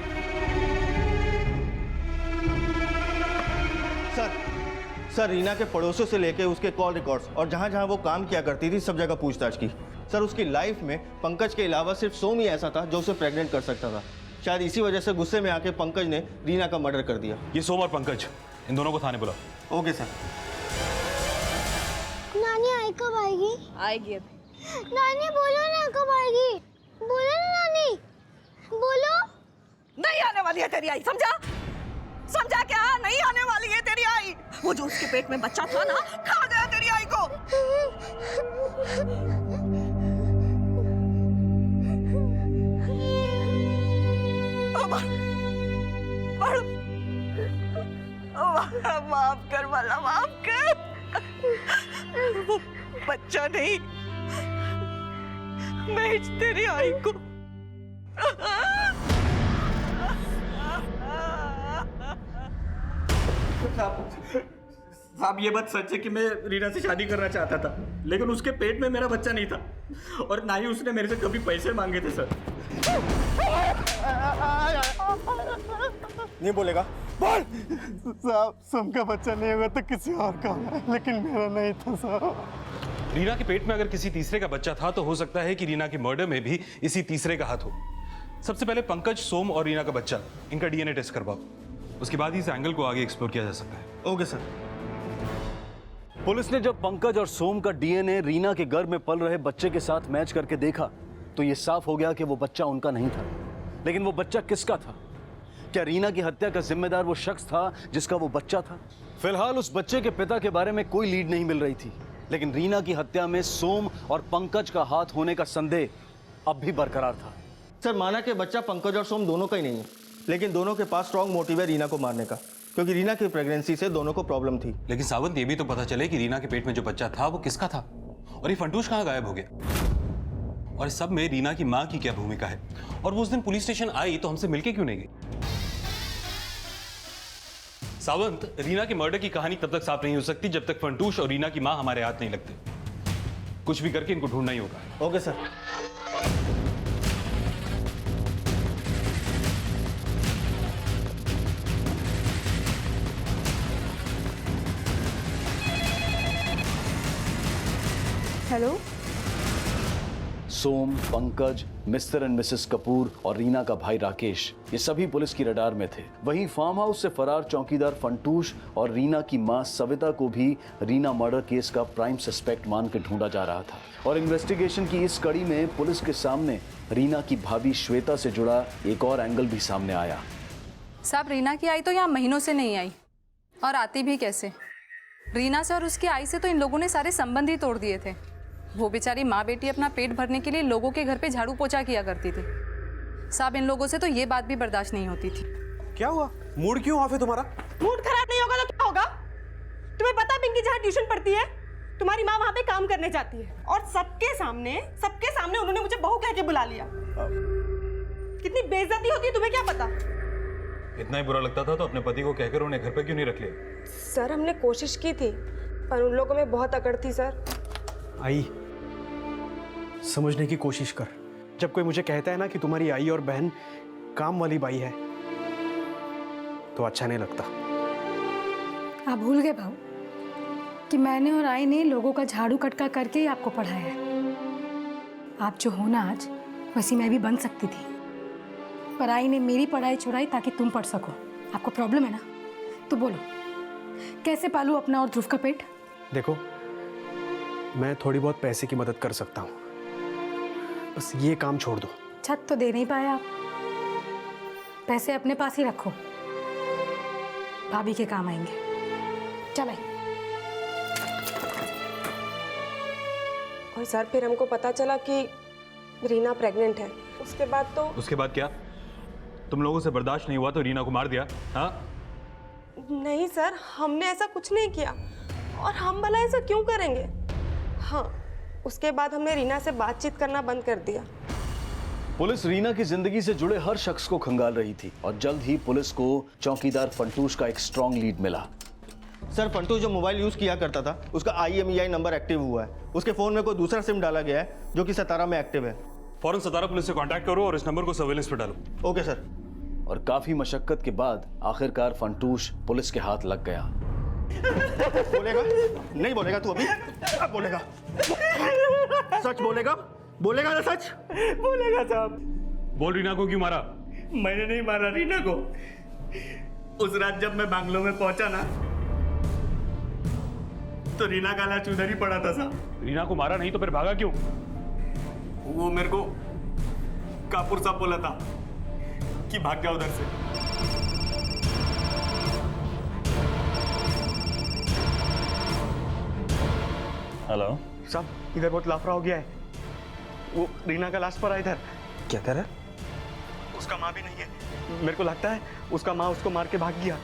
सर रीना के पड़ोसियों से लेके उसके कॉल रिकॉर्ड्स और जहाँ जहाँ वो काम किया करती थी सब जगह पूछताछ की। सर उसकी लाइफ में पंकज के अलावा सिर्फ सोम ही ऐसा था जो उसे प्रेग्नेंट कर सकता था। शायद इसी वजह से गुस्से में आके पंकज ने रीना का मर्डर कर दिया। ये सोम और पंकज, इन दोनों को थाने बुलाओ। Okay sir. नानी आई कब आएगी? आएगी अभी। नानी बोलो ना कब आएगी? बोलो ना नानी, बोलो। नहीं आने वाली है तेरी आई, समझा? समझा क्या? नहीं आने वाली है तेरी आई। वो जो उसके पेट में बच्चा था ना, खा गया तेरी आई को। माफ कर वाला, माफ कर। वो बच्चा नहीं, मैं तेरी आई को। साहब ये बात सच है कि मैं रीना से शादी करना चाहता था, लेकिन उसके पेट में मेरा बच्चा नहीं था और ना ही उसने मेरे से कभी पैसे मांगे थे सर। नहीं बोलेगा? बोल। साहब सोम का बच्चा नहीं होगा तो किसी और का होगा, लेकिन मेरा नहीं था साहब। रीना के पेट में अगर किसी तीसरे का बच्चा था तो हो सकता है कि रीना के मर्डर में भी इसी तीसरे का हाथ हो। सबसे पहले पंकज, सोम और रीना का बच्चा, इनका डीएनए टेस्ट करवाओ। उसके बाद ही इस एंगल को आगे एक्सप्लोर किया जा सकता है। Okay sir. पुलिस ने जब पंकज और सोम का डीएनए रीना के गर्भ में पल रहे बच्चे के साथ मैच करके देखा तो यह साफ हो गया कि वो बच्चा उनका नहीं था। लेकिन वो बच्चा किसका था? क्या रीना की हत्या का जिम्मेदार वो शख्स था जिसका वो बच्चा था? फिलहाल उस बच्चे के पिता के बारे में कोई लीड नहीं मिल रही थी, लेकिन रीना की हत्या में सोम और पंकज का हाथ होने का संदेह अब भी बरकरार था। सर माना कि बच्चा पंकज और सोम दोनों का ही नहीं है, लेकिन दोनों के पास स्ट्रॉन्ग मोटिव है रीना को मारने का, क्योंकि रीना की प्रेगनेंसी से दोनों को प्रॉब्लम थी। लेकिन सावंत, ये भी तो पता चले कि रीना के पेट में जो बच्चा था वो किसका था, और ये फंटूश कहाँ गायब हो गया, और इस सब में रीना की माँ की क्या भूमिका है, और वो उस दिन पुलिस स्टेशन आई तो हमसे मिलके क्यों नहीं गई? सावंत, रीना के मर्डर की कहानी तब तक साफ नहीं हो सकती जब तक फंटूश और रीना की माँ हमारे हाथ नहीं लगते। कुछ भी करके इनको ढूंढना ही होगा। Okay sir. Hello. Som, Pankaj, mister and missus Kapoor और रीना का भाई राकेश, ये सभी पुलिस की रडार में थे। वहीं फार्म हाउस से फरार चौकीदार फंटूश और रीना की मां सविता को भी रीना मर्डर केस का प्राइम सस्पेक्ट मान के ढूंढा जा रहा था। और इन्वेस्टिगेशन की इस कड़ी में पुलिस के सामने रीना की भाभी श्वेता से जुड़ा एक और एंगल भी सामने आया। साहब, रीना की आई तो यहाँ महीनों से नहीं आई, और आती भी कैसे? रीना से और उसकी आई से तो इन लोगों ने सारे संबंध ही तोड़ दिए थे। वो बेचारी माँ बेटी अपना पेट भरने के लिए लोगों के घर पे झाड़ू पोछा किया करती थी। साहब, इन लोगों से तो ये बात भी बर्दाश्त नहीं होती थी। क्या हुआ? मूड क्यों ऑफ है तुम्हारा? मूड खराब नहीं होगा तो क्या होगा? तुम्हें पता पिंकी जहाँ ट्यूशन पढ़ती है, तुम्हारी माँ वहाँ पे काम करने जाती है, और सबके सामने उन्होंने मुझे बहू कह के बुला लिया। कितनी बेइज्जती होती है तुम्हें क्या पता? इतना ही बुरा लगता था तो अपने पति को कहकर उन्हें घर पे क्यों नहीं रख लिया? सर, हमने कोशिश की थी, पर उन लोगों में बहुत अकड़ थी सर। आई, समझने की कोशिश कर। जब कोई मुझे कहता है ना कि तुम्हारी आई और बहन काम वाली बाई है, तो अच्छा नहीं लगता। आप भूल गए भाऊ कि मैंने और आई ने लोगों का झाड़ू कटका करके ही आपको पढ़ाया है। आप जो हो ना आज, वैसी मैं भी बन सकती थी, पर आई ने मेरी पढ़ाई छुड़ाई ताकि तुम पढ़ सको। आपको प्रॉब्लम है ना? तो बोलो, कैसे पालूं अपना और ध्रुव का पेट? देखो, मैं थोड़ी बहुत पैसे की मदद कर सकता हूँ, बस ये काम छोड़ दो। छत तो दे नहीं पाए आप, पैसे अपने पास ही रखो, भाभी के काम आएंगे। चल आई। और सर, फिर हमको पता चला कि रीना प्रेग्नेंट है। उसके बाद क्या? तुम लोगों से बर्दाश्त नहीं हुआ तो रीना को मार दिया? हाँ? नहीं सर, हमने ऐसा कुछ नहीं किया, और हम भला ऐसा क्यों करेंगे? हाँ, उसके बाद हमने रीना से बातचीत करना बंद कर दिया। पुलिस रीना की जिंदगी से जुड़े हर शख्स को खंगाल रही थी, और जल्द ही पुलिस को चौकीदार फंटूश का एक स्ट्रॉन्ग लीड मिला। सर, फंटूश जो मोबाइल यूज किया करता था, उसका IMEI नंबर एक्टिव हुआ है। उसके फोन में कोई दूसरा सिम डाला गया है जो कि सतारा में एक्टिव है। फौरन सतारा पुलिस से कांटेक्ट करो और इस नंबर को सर्वेलेंस पे डालो। Okay sir. और काफी मशक्कत के बाद आखिरकार फंटूश पुलिस के हाथ लग गया। बोलेगा? नहीं बोलेगा तू अभी? अब बोलेगा? सच बोलेगा? बोलेगा ना सच? बोलेगा साहब। बोल, रीना को क्यों मारा? मैंने नहीं मारा रीना को। उस रात जब मैं बैंगलोर में पहुंचा ना, तो रीना का लाश उधर ही पड़ा था साहब। रीना को मारा नहीं तो फिर भागा क्यों? वो मेरे को कापुर साहब बोला था कि भाग जा उधर से। हेलो साहब, इधर बहुत लाफड़ा हो गया है। वो रीना का लाश पड़ा इधर। क्या कह रहा? उसका माँ भी नहीं है। मेरे को लगता है उसका माँ उसको मार के भाग गया।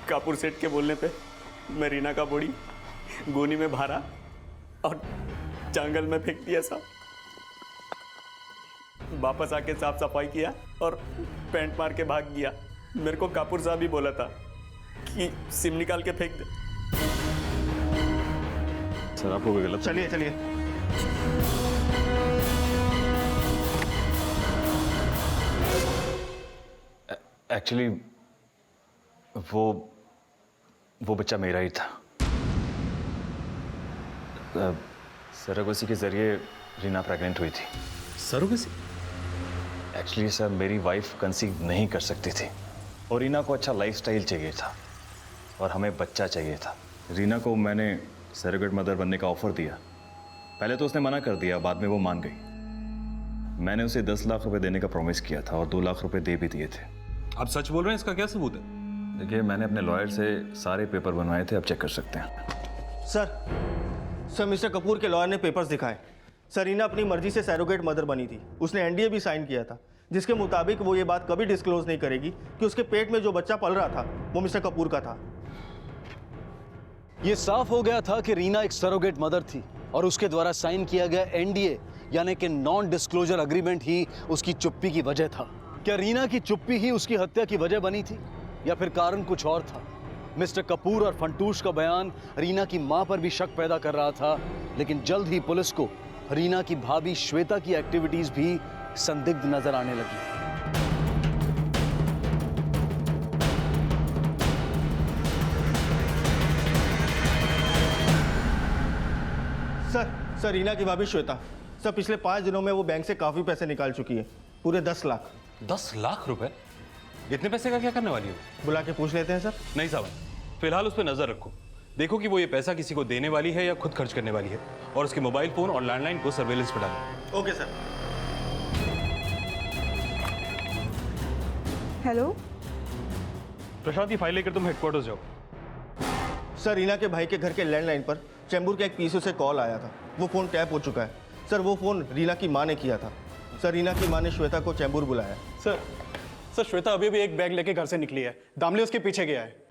कापुर सेठ के बोलने पे मैं रीना का बॉडी गोनी में भरा और जंगल में फेंक दिया साहब। वापस आके साफ सफाई किया और पैंट मार के भाग गया। मेरे को कापुर साहब ही बोला था कि सिम निकाल के फेंक दे। सर आपको कोई गलत? चलिए चलिए। एक्चुअली वो बच्चा मेरा ही था। सरोगेसी के जरिए रीना प्रेग्नेंट हुई थी। सरोगेसी? एक्चुअली सर, मेरी वाइफ कंसीव नहीं कर सकती थी और रीना को अच्छा लाइफस्टाइल चाहिए था और हमें बच्चा चाहिए था। रीना को मैंने सरोगेट मदर बनने का ऑफर दिया। पहले तो उसने मना कर दिया, बाद में वो मान गई। मैंने उसे 10 लाख रुपए देने का प्रॉमिस किया था और 2 लाख रुपए दे भी दिए थे। आप सच बोल रहे हैं? इसका क्या सबूत है? देखिए, मैंने अपने लॉयर से सारे पेपर बनवाए थे, अब चेक कर सकते हैं। सर मिस्टर कपूर के लॉयर ने पेपर्स दिखाए। सर, रीना अपनी मर्जी से सरोगेट मदर बनी थी। उसने एनडीए भी साइन किया था, जिसके मुताबिक वो ये बात कभी डिस्क्लोज नहीं करेगी कि उसके पेट में जो बच्चा पल रहा था वो मिस्टर कपूर का था। ये साफ हो गया था कि रीना एक सरोगेट मदर थी और उसके द्वारा साइन किया गया एनडीए यानी कि नॉन डिस्क्लोजर एग्रीमेंट ही उसकी चुप्पी की वजह था। क्या रीना की चुप्पी ही उसकी हत्या की वजह बनी थी या फिर कारण कुछ और था? मिस्टर कपूर और फंटूश का बयान रीना की मां पर भी शक पैदा कर रहा था, लेकिन जल्द ही पुलिस को रीना की भाभी श्वेता की एक्टिविटीज भी संदिग्ध नजर आने लगी। सर रीना की भाभी श्वेता, सर पिछले 5 दिनों में वो बैंक से काफी पैसे निकाल चुकी है, पूरे 10 लाख। 10 लाख रुपए? इतने पैसे का क्या करने वाली हो? बुला के पूछ लेते हैं सर। नहीं साहब, फिलहाल उस पर नजर रखो। देखो कि वो ये पैसा किसी को देने वाली है या खुद खर्च करने वाली है, और उसके मोबाइल फोन और लैंडलाइन को सर्वेलेंस पर डालो। Okay sir. हेलो प्रशांत, ये फाइल लेकर तुम हेडक्वार्टर्स जाओ। सर, रीना के भाई के घर के लैंडलाइन पर चेंबूर के एक पीसीओ से कॉल आया था। वो फ़ोन टैप हो चुका है। सर, वो फ़ोन रीना की माँ ने किया था। सर, रीना की माँ ने श्वेता को चेंबूर बुलाया। सर श्वेता अभी भी एक बैग लेके घर से निकली है। दामले उसके पीछे गया है।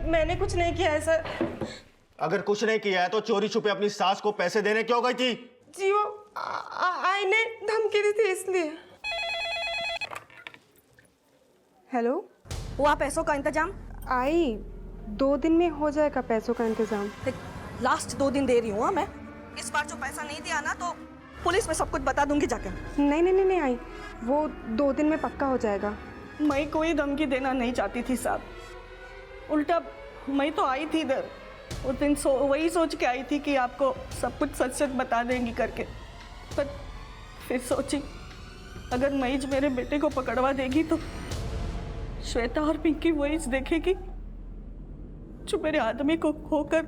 मैंने कुछ नहीं किया है सर। अगर कुछ नहीं किया है तो चोरी छुपे अपनी सास को पैसे देने क्यों गई थी? जी वो आई ने धमकी दी थी इसलिए। हेलो, हुआ पैसों का इंतजाम? आई 2 दिन में हो जाएगा पैसों का इंतजाम। लास्ट 2 दिन दे रही हूँ मैं। इस बार जो पैसा नहीं दिया ना तो पुलिस में सब कुछ बता दूंगी जाकर। नहीं आई, वो 2 दिन में पक्का हो जाएगा। मैं कोई धमकी देना नहीं चाहती थी साहब, उल्टा मैं तो आई थी इधर उस दिन वही सोच के आई थी कि आपको सब कुछ सच सच बता देंगी करके, पर फिर सोची अगर मईज मेरे बेटे को पकड़वा देगी तो श्वेता और पिंकी वही देखेगी जो मेरे आदमी को खोकर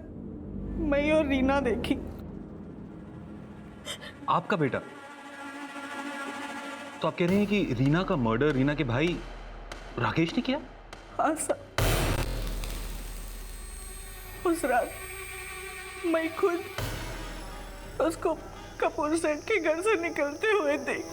मैं और रीना देखी। आपका बेटा? तो आप कह रहे हैं कि रीना का मर्डर रीना के भाई राकेश ने किया? हाँ सर, उस रात मैं खुद उसको कपूर सेठ के घर से निकलते हुए देख।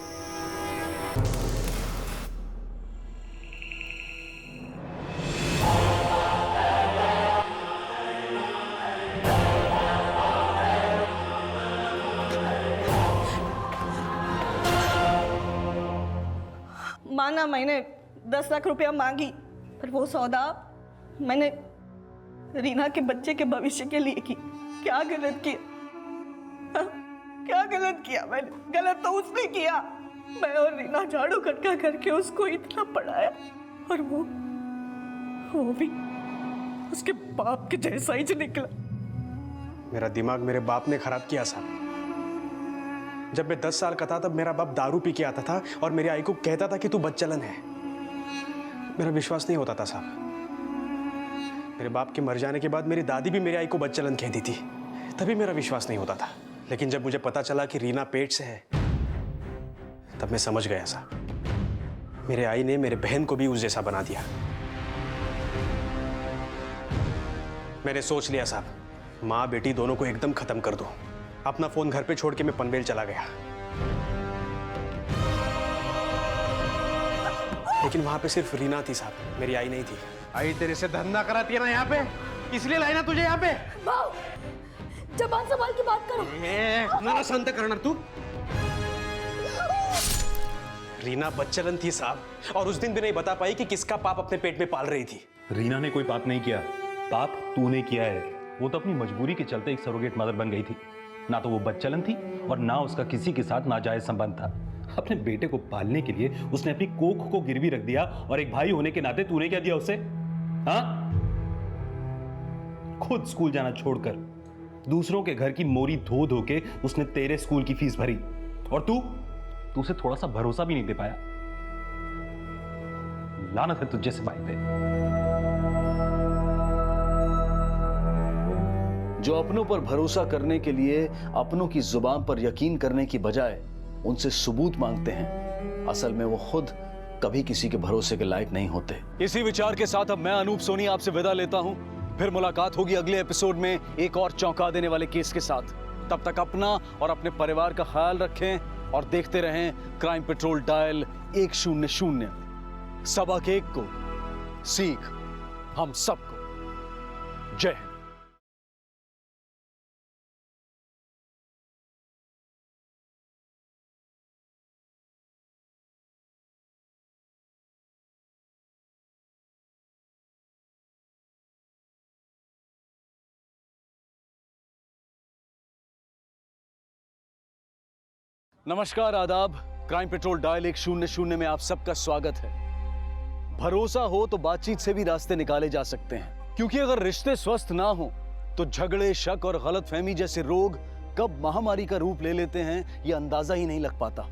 माना मैंने 10 लाख रुपया मांगी, पर वो सौदा मैंने रीना के बच्चे के भविष्य के लिए की। क्या गलत किया? हाँ? क्या गलत किया मैंने? गलत तो उसने किया। मैं और रीना झाड़ू खटका करके उसको इतना पढ़ाया और वो भी उसके बाप के जैसा ही जो निकला। मेरा दिमाग मेरे बाप ने खराब किया साहब। जब मैं 10 साल का था तब मेरा बाप दारू पी के आता था और मेरी आई को कहता था कि तू बदचलन है। मेरा विश्वास नहीं होता था साहब। मेरे बाप के मर जाने के बाद मेरी दादी भी मेरी आई को बदचलन कहती थी, तभी मेरा विश्वास नहीं होता था। लेकिन जब मुझे पता चला कि रीना पेट से है तब मैं समझ गया साहब। मेरे आई ने मेरे बहन को भी उस जैसा बना दिया। मैंने सोच लिया साहब, माँ बेटी दोनों को एकदम खत्म कर दो। अपना फोन घर पे छोड़ के मैं पनवेल चला गया। लेकिन वहां पे सिर्फ रीना थी साहब, मेरी आई नहीं थी। आई तेरे से धंधा कराती है ना यहाँ पे, इसलिए लाई ना तुझे यहाँ पे। जबान संभाल के बात करो। ना शांत करना तू। रीना बच्चलन थी साहब, और उस दिन भी नहीं बता पाई कि किसका पाप अपने पेट में पाल रही थी। रीना ने कोई पाप नहीं किया, पाप तूने किया है। वो तो अपनी मजबूरी के चलते एक सरोगेट मदर बन गई थी। ना तो वो बच्चलन थी और ना उसका किसी के साथ नाजायज संबंध था। अपने बेटे को पालने के लिए उसने अपनी कोख को गिरवी रख दिया, और एक भाई होने के नाते तूने क्या दिया उसे? हाँ, खुद स्कूल जाना छोड़कर दूसरों के घर की मोरी धो धो के उसने तेरे स्कूल की फीस भरी, और तू उसे थोड़ा सा भरोसा भी नहीं दे पाया। लानत है तुझ जैसे भाई पे। जो अपनों पर भरोसा करने के लिए अपनों की जुबान पर यकीन करने की बजाय उनसे सबूत मांगते हैं, असल में वो खुद कभी किसी के भरोसे के लायक नहीं होते। इसी विचार के साथ अब मैं अनूप सोनी आपसे विदा लेता हूं। फिर मुलाकात होगी अगले एपिसोड में एक और चौंका देने वाले केस के साथ। तब तक अपना और अपने परिवार का ख्याल रखें और देखते रहें क्राइम पेट्रोल डायल 100। सबक एक को सीख हम सबको। जय हिंद। नमस्कार, आदाब। क्राइम पेट्रोल डायल 100 में आप सबका स्वागत है। भरोसा हो तो बातचीत से भी रास्ते निकाले जा सकते हैं, क्योंकि अगर रिश्ते स्वस्थ ना हो तो झगड़े, शक और गलतफहमी जैसे रोग कब महामारी का रूप ले लेते हैं ये अंदाजा ही नहीं लग पाता।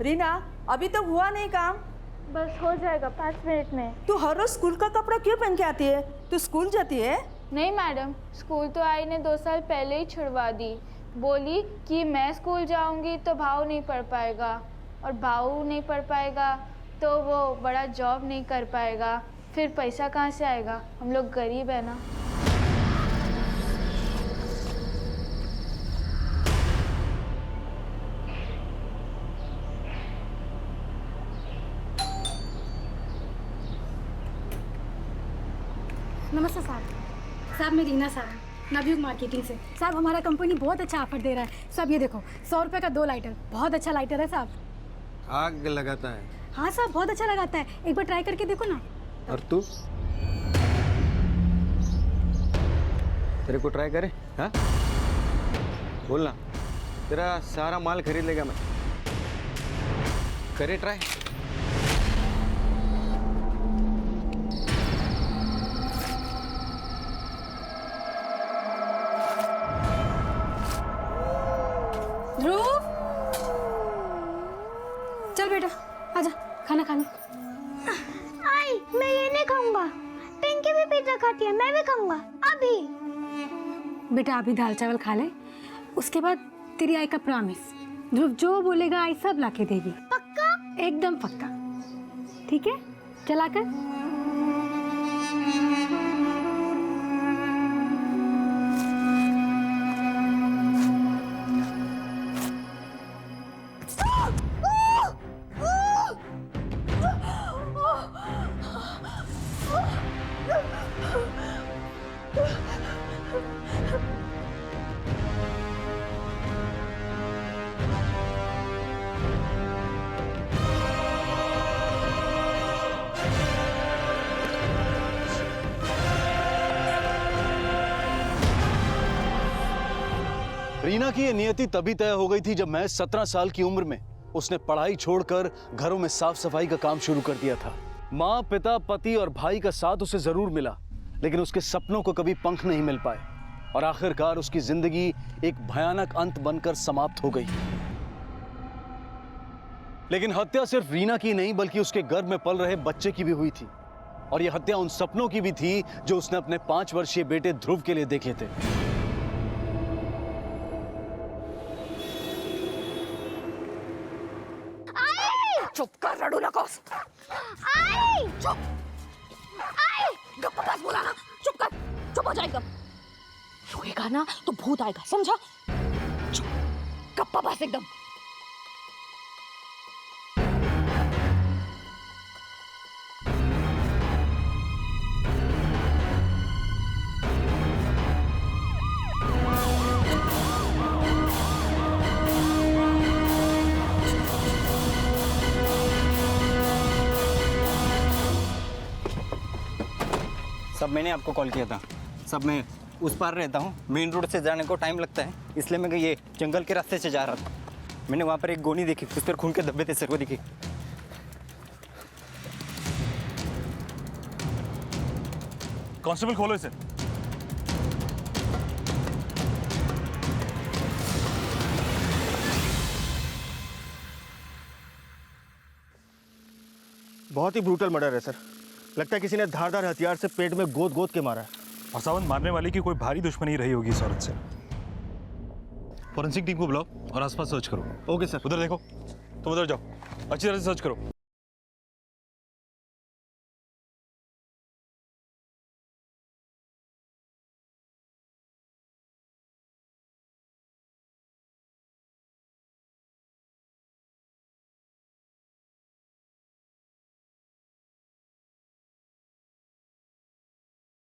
रीना, अभी तो हुआ नहीं काम। बस हो जाएगा 5 मिनट में। तू हर रोज स्कूल का कपड़ा क्यों पहन के आती है? तू स्कूल जाती है? नहीं मैडम, स्कूल तो आई ने 2 साल पहले ही छुड़वा दी। बोली कि मैं स्कूल जाऊंगी तो भाव नहीं पढ़ पाएगा, और भाव नहीं पढ़ पाएगा तो वो बड़ा जॉब नहीं कर पाएगा, फिर पैसा कहाँ से आएगा? हम लोग गरीब है ना। नमस्ते साहब, मैं रीना साहब, नवयुग मार्केटिंग से। साहब हमारा कंपनी बहुत अच्छा ऑफर दे रहा है। साहब ये देखो, 100 रुपये का 2 लाइटर, बहुत अच्छा लाइटर है साहब। आग लगाता है। हाँ साहब, बहुत अच्छा लगाता है, एक बार ट्राई करके देखो ना। और तू? तेरे को ट्राई करे? हाँ, बोलना, तेरा सारा माल खरीद लेगा मैं। करे ट्राई। चल बेटा, आजा खाना खाने। आई, मैं ये नहीं खाऊंगा। पिंकी भी पिज्जा खाती है, मैं भी खाऊंगा अभी। बेटा अभी दाल चावल खा ले, उसके बाद तेरी आई का प्रॉमिस, ध्रुव जो बोलेगा आई सब लाके देगी। पक्का? एकदम पक्का। ठीक है, चला कर। रीना की ये नियति तभी तय हो गई थी जब मैं 17 साल की उम्र में उसने पढ़ाई छोड़कर घरों में साफ सफाई का काम शुरू कर दिया था। माँ, पिता, पति और भाई का साथ उसे जरूर मिला, लेकिन उसके सपनों को कभी पंख नहीं मिल पाए और आखिरकार उसकी जिंदगी एक भयानक अंत बनकर समाप्त हो गई। लेकिन हत्या सिर्फ रीना की नहीं बल्कि उसके गर्भ में पल रहे बच्चे की भी हुई थी, और यह हत्या उन सपनों की भी थी जो उसने अपने 5 वर्षीय बेटे ध्रुव के लिए देखे थे। चुप कर, रडू नकोस। आई चुप। आई गप्पा बस बोला ना, चुप कर, चुप हो जाएगा। रोएगा ना तो भूत आएगा, समझा? चुप, गप्पा बस एकदम। सब मैंने आपको कॉल किया था। सब मैं उस पार रहता हूँ, मेन रोड से जाने को टाइम लगता है, इसलिए मैं ये जंगल के रास्ते से जा रहा था। मैंने वहाँ पर एक गोनी देखी, उस पर खून के धब्बे थे, सर को दिखी। कांस्टेबल खोलो इसे। बहुत ही ब्रूटल मर्डर है सर। लगता है किसी ने धारदार हथियार से पेट में गोद गोद के मारा है। और सावंत, मारने वाले की कोई भारी दुश्मनी रही होगी इस औरत से। फॉरेंसिक टीम को बुलाओ और आसपास सर्च करो। Okay sir. उधर देखो, तुम उधर जाओ, अच्छी तरह से सर्च करो।